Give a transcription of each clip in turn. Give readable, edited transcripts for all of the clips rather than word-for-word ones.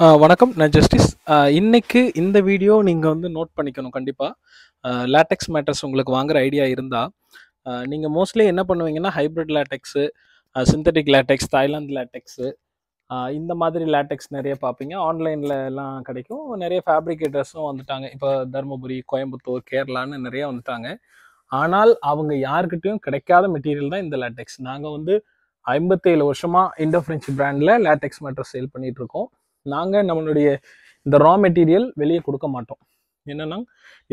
வணக்கம். நான் ஜஸ்டிஸ். இன்னைக்கு இந்த வீடியோ நீங்க வந்து நோட் பண்ணிக்கணும் கண்டிப்பா. லேட்டெக்ஸ் மேட்டர்ஸ் உங்களுக்கு வாங்குற ஐடியா இருந்தா, நீங்க மோஸ்ட்லி என்ன பண்ணுவீங்கன்னா, ஹைபிரிட் லேட்டெக்ஸு, சிந்தெடிக் லேட்டெக்ஸ், தாய்லாந்து லேட்டெக்ஸு, இந்த மாதிரி லேட்டெக்ஸ் நெறைய பார்ப்பீங்க. ஆன்லைன்ல எல்லாம் கிடைக்கும். நெறைய ஃபேப்ரிகேட்டர்ஸும் வந்துட்டாங்க. இப்போ தருமபுரி, கோயம்புத்தூர், கேரளான்னு நெறைய வந்துட்டாங்க. ஆனால் அவங்க யார்கிட்டயும் கிடைக்காத மெட்டீரியல் தான் இந்த லேட்டெக்ஸ். நாங்க வந்து 57 வருஷமா இண்டோ பிரெஞ்ச் பிராண்ட்ல லேட்டெக்ஸ் மேட்டர் சேல் பண்ணிட்டு இருக்கோம். நாங்க நம்மளுடைய இந்த ரா மெட்டீரியல் வெளியே கொடுக்க மாட்டோம். என்னன்னா,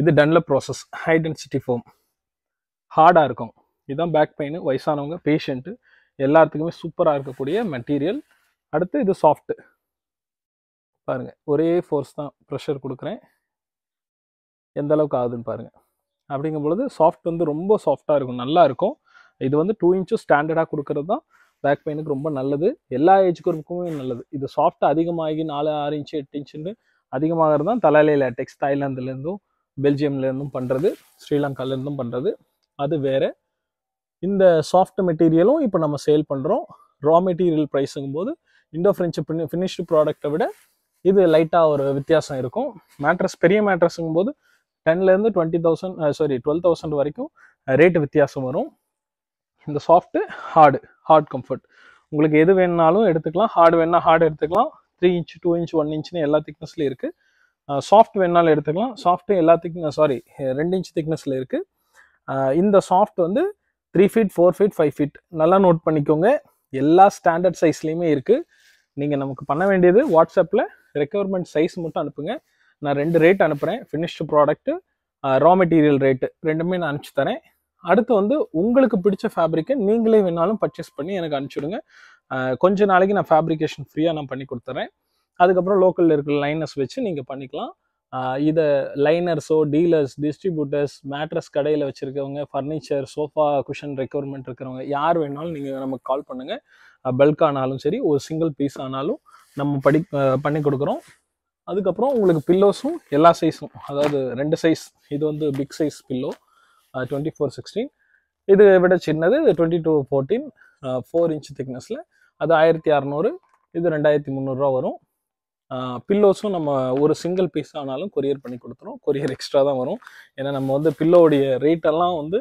இது Dunlop process, high density foam, ஹார்டா இருக்கும். இதுதான் பேக் பெயின், வயசானவங்க, பேஷண்ட் எல்லாத்துக்குமே சூப்பரா இருக்கக்கூடிய மெட்டீரியல். அடுத்து இது சாஃப்ட். பாருங்க, ஒரே ஃபோர்ஸ் தான் ப்ரெஷர் கொடுக்குறேன், எந்த அளவுக்கு ஆகுதுன்னு பாருங்க. அப்படிங்கும் பொழுது சாஃப்ட் வந்து ரொம்ப சாஃப்டாக இருக்கும், நல்லா இருக்கும். இது வந்து 2 இன்ச்சஸ் ஸ்டாண்டர்டாக கொடுக்கறது தான் பேக் பெயினுக்கு ரொம்ப நல்லது. எல்லா ஏஜ் குரூப்புக்குமே நல்லது. இது சாஃப்ட் அதிகமாகி 4, 6 இன்ச்சு 8 இன்ச்சுன்னு அதிகமாகிறது தான் தலாலே லேட்டெக்ஸ். தாய்லாந்துலேருந்தும் பெல்ஜியம்லேருந்தும் பண்ணுறது, ஸ்ரீலங்காலேருந்தும் பண்ணுறது, அது வேற. இந்த சாஃப்ட் மெட்டீரியலும் இப்போ நம்ம சேல் பண்ணுறோம். ரா மெட்டீரியல் ப்ரைஸுங்கும் போது இண்டோ ஃப்ரெஞ்சு ஃபினிஷ்டு ப்ராடக்டை விட இது லைட்டாக ஒரு வித்தியாசம் இருக்கும். மேட்ரஸ், பெரிய மேட்ரஸுங்கும் போது 10லேருந்து 12,000 வரைக்கும் ரேட்டு வித்தியாசம் வரும். இந்த சாஃப்ட்டு, ஹார்ட் கம்ஃபர்ட், உங்களுக்கு எது வேணுனாலும் எடுத்துக்கலாம். ஹார்டு வேணா ஹார்டு எடுத்துக்கலாம். 3 இன்ச், 2 இன்ச், 1 இன்ச்னு எல்லா திக்னஸ்லையும் இருக்குது. சாஃப்ட் வேணாலும் எடுத்துக்கலாம். சாஃப்ட்டு எல்லா 2 இன்ச் திக்னஸில் இருக்குது. இந்த சாஃப்ட் வந்து 3 ஃபீட், 4 ஃபீட், 5 ஃபீட். நல்லா நோட் பண்ணிக்கோங்க. எல்லா ஸ்டாண்டர்ட் சைஸ்லையுமே இருக்குது. நீங்கள் நமக்கு பண்ண வேண்டியது வாட்ஸ்அப்பில் ரெக்யர்மெண்ட் சைஸ் மட்டும் அனுப்புங்க. நான் 2 ரேட் அனுப்புகிறேன். Finished product, raw material rate ரெண்டுமே நான் அனுப்பிச்சு தரேன். அடுத்து வந்து உங்களுக்கு பிடிச்ச ஃபேப்ரிக்கை நீங்களே வேணாலும் பர்ச்சேஸ் பண்ணி எனக்கு அனுப்பிச்சுடுங்க. கொஞ்ச நாளைக்கு நான் ஃபேப்ரிகேஷன் ஃப்ரீயாக நான் பண்ணி கொடுத்துறேன். அதுக்கப்புறம் லோக்கலில் இருக்கிற லைனர்ஸ் வச்சு நீங்கள் பண்ணிக்கலாம். இதை லைனர்ஸோ, டீலர்ஸ், டிஸ்ட்ரிபியூட்டர்ஸ், மேட்ரஸ் கடையில் வச்சுருக்கவங்க, ஃபர்னிச்சர், சோஃபா, குஷன் ரெக்யர்மெண்ட் இருக்கிறவங்க யார் வேணாலும் நீங்கள் நமக்கு கால் பண்ணுங்கள். பல்க் ஆனாலும் சரி, ஒரு சிங்கிள் பீஸ் ஆனாலும் நம்ம பண்ணி கொடுக்குறோம். அதுக்கப்புறம் உங்களுக்கு பில்லோஸும் எல்லா சைஸும், அதாவது 2 சைஸ். இது வந்து பிக் சைஸ் பில்லோ 24/16. இது விட சின்னது 22/14, 4 இன்ச் திக்னஸில். அது 1600, இது 2300 வரும். பில்லோஸும் நம்ம ஒரு சிங்கிள் பீஸ் ஆனாலும் கொரியர் பண்ணி கொடுத்துரும். கொரியர் எக்ஸ்ட்ரா தான் வரும். ஏன்னா நம்ம வந்து பில்லோடைய ரேட்டெல்லாம் வந்து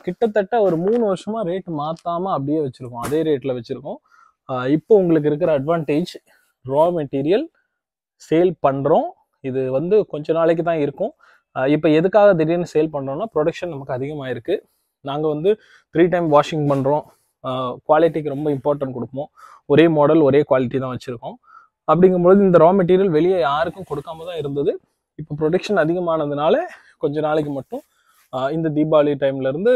கிட்டத்தட்ட ஒரு 3 வருஷமா ரேட் மாற்றாமல் அப்படியே வச்சுருக்கோம். அதே ரேட்டில் வச்சுருக்கோம். இப்போ உங்களுக்கு இருக்கிற அட்வான்டேஜ், ரா மெட்டீரியல் சேல் பண்ணுறோம். இது வந்து கொஞ்ச நாளைக்கு தான் இருக்கும். இப்போ எதுக்காக திடீர்னு சேல் பண்ணுறோம்னா, ப்ரொடக்ஷன் நமக்கு அதிகமாக இருக்குது. நாங்கள் வந்து 3 டைம் வாஷிங் பண்ணுறோம். குவாலிட்டிக்கு ரொம்ப இம்பார்ட்டன்ட் கொடுப்போம். ஒரே மாடல், ஒரே குவாலிட்டி தான் வச்சுருக்கோம். அப்படிங்கும்போது இந்த ரா மெட்டீரியல் வெளியே யாருக்கும் கொடுக்காம தான் இருந்தது. இப்போ ப்ரொடக்ஷன் அதிகமானதுனால கொஞ்ச நாளைக்கு மட்டும் இந்த தீபாவளி டைம்லேருந்து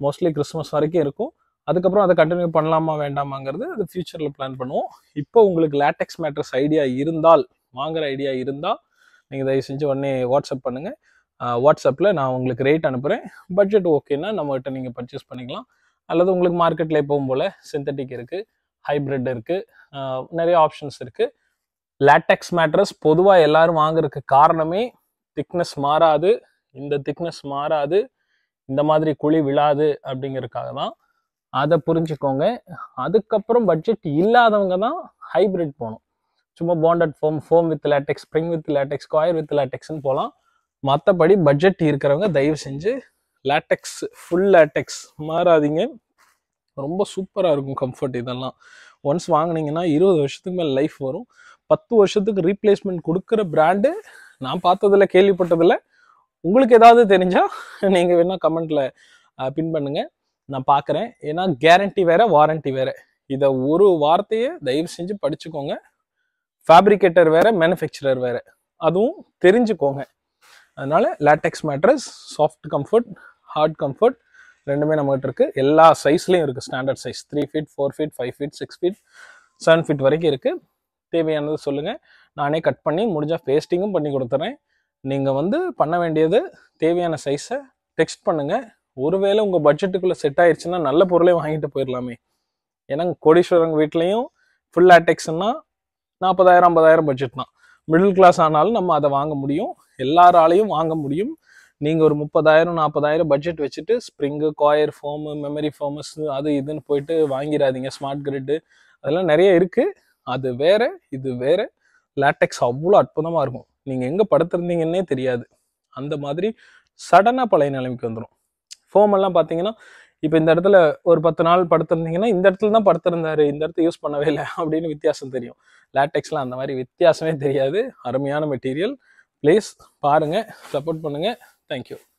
மோஸ்ட்லி கிறிஸ்மஸ் வரைக்கும் இருக்கும். அதுக்கப்புறம் அதை கண்டினியூ பண்ணலாமா வேண்டாமாங்கிறது அது ஃபியூச்சரில் பிளான் பண்ணுவோம். இப்போ உங்களுக்கு லேட்டெக்ஸ் மேட்டர்ஸ் ஐடியா இருந்தால், வாங்குற ஐடியா இருந்தால், நீங்கள் தயவு செஞ்சு உடனே வாட்ஸ்அப் பண்ணுங்கள். வாட்ஸ்அப்பில் நான் உங்களுக்கு ரேட் அனுப்புகிறேன். பட்ஜெட் ஓகேன்னா நம்மகிட்ட நீங்கள் பர்ச்சேஸ் பண்ணிக்கலாம். அல்லது உங்களுக்கு மார்க்கெட்டில் எப்பவும் போல் சிந்தட்டிக் இருக்குது, ஹைப்ரிட் இருக்குது, நிறைய ஆப்ஷன்ஸ் இருக்குது. லேட்டெக்ஸ் மேட்ரஸ் பொதுவாக எல்லாரும் வாங்குறதுக்கு காரணமே திக்னஸ் மாறாது, இந்த திக்னஸ் மாறாது, இந்த மாதிரி குழி விழாது அப்படிங்கிறதுக்காக தான். அதை புரிஞ்சுக்கோங்க. அதுக்கப்புறம் பட்ஜெட் இல்லாதவங்க தான் ஹைப்ரிட் போகணும். சும்மா bonded foam with latex, spring with latex, coir with லேட்டெக்ஸ்ன்னு போகலாம். மற்றபடி பட்ஜெட் இருக்கிறவங்க தயவு செஞ்சு லேட்டெக்ஸ், ஃபுல் லேட்டெக்ஸ் மாறாதீங்க. ரொம்ப சூப்பராக இருக்கும் கம்ஃபர்ட். இதெல்லாம் ஒன்ஸ் வாங்கினீங்கன்னா 20 வருஷத்துக்கு மேலே லைஃப் வரும். 10 வருஷத்துக்கு ரீப்ளேஸ்மெண்ட் கொடுக்குற பிராண்டு நான் பார்த்ததில்ல, கேள்விப்பட்டதில்ல. உங்களுக்கு ஏதாவது தெரிஞ்சால் நீங்கள் வேணால் கமெண்ட்டில் பின் பண்ணுங்க, நான் பார்க்குறேன். ஏன்னா கேரண்டி வேற, வாரண்டி வேற. இதை ஒரு வார்த்தையை தயவு செஞ்சு படிச்சுக்கோங்க. ஃபேப்ரிகேட்டர் வேற, மேனுஃபேக்சரர் வேற, அதுவும் தெரிஞ்சுக்கோங்க. அதனால latex mattress soft comfort, hard comfort ரெண்டுமே நம்மகிட்ட இருக்குது. எல்லா சைஸ்லையும் இருக்குது. Standard size 3 feet, 4 feet, 5 feet, 6 feet, 7 feet வரைக்கும் இருக்குது. தேவையானது சொல்லுங்கள், நானே கட் பண்ணி முடிஞ்சால் பேஸ்டிங்கும் பண்ணி கொடுத்துறேன். நீங்கள் வந்து பண்ண வேண்டியது, தேவையான சைஸை டெக்ஸ்ட் பண்ணுங்கள். ஒருவேளை உங்கள் பட்ஜெட்டுக்குள்ளே செட் ஆயிடுச்சுன்னா நல்ல பொருளே வாங்கிட்டு போயிடலாமே. ஏன்னா கோடீஸ்வரங்க வீட்லேயும் ஃபுல் லேட்டெக்ஸ்னா 40,000, 50,000 பட்ஜெட் தான். மிடில் கிளாஸ் ஆனாலும் நம்ம அதை வாங்க முடியும், எல்லாராலையும் வாங்க முடியும். நீங்கள் ஒரு 30,000, 40,000 பட்ஜெட் வச்சுட்டு ஸ்ப்ரிங்கு, காயர் ஃபோமு, மெமரி ஃபோமஸ், அது இதுன்னு போயிட்டு வாங்கிடாதீங்க. ஸ்மார்ட் கிரிட்டு அதெல்லாம் நிறைய இருக்குது. அது வேற, இது வேற. லேட்டெக்ஸ் அவ்வளோ அற்புதமாக இருக்கும். நீங்கள் எங்கே படுத்திருந்தீங்கன்னே தெரியாது. அந்த மாதிரி சடனாக பழைய நிலைமைக்கு வந்துடும். ஃபோம் எல்லாம் பார்த்தீங்கன்னா இப்போ இந்த இடத்துல ஒரு 10 நாள் படுத்திருந்தீங்கன்னா இந்த இடத்துல தான் படுத்திருந்தாரு, இந்த இடத்த யூஸ் பண்ணவே இல்லை அப்படின்னு வித்தியாசம் தெரியும். லேட்டெக்ஸ்லாம் அந்த மாதிரி வித்தியாசமே தெரியாது. அருமையான மெட்டீரியல். ப்ளீஸ் பாருங்கள், சப்போர்ட் பண்ணுங்கள். தேங்க்யூ.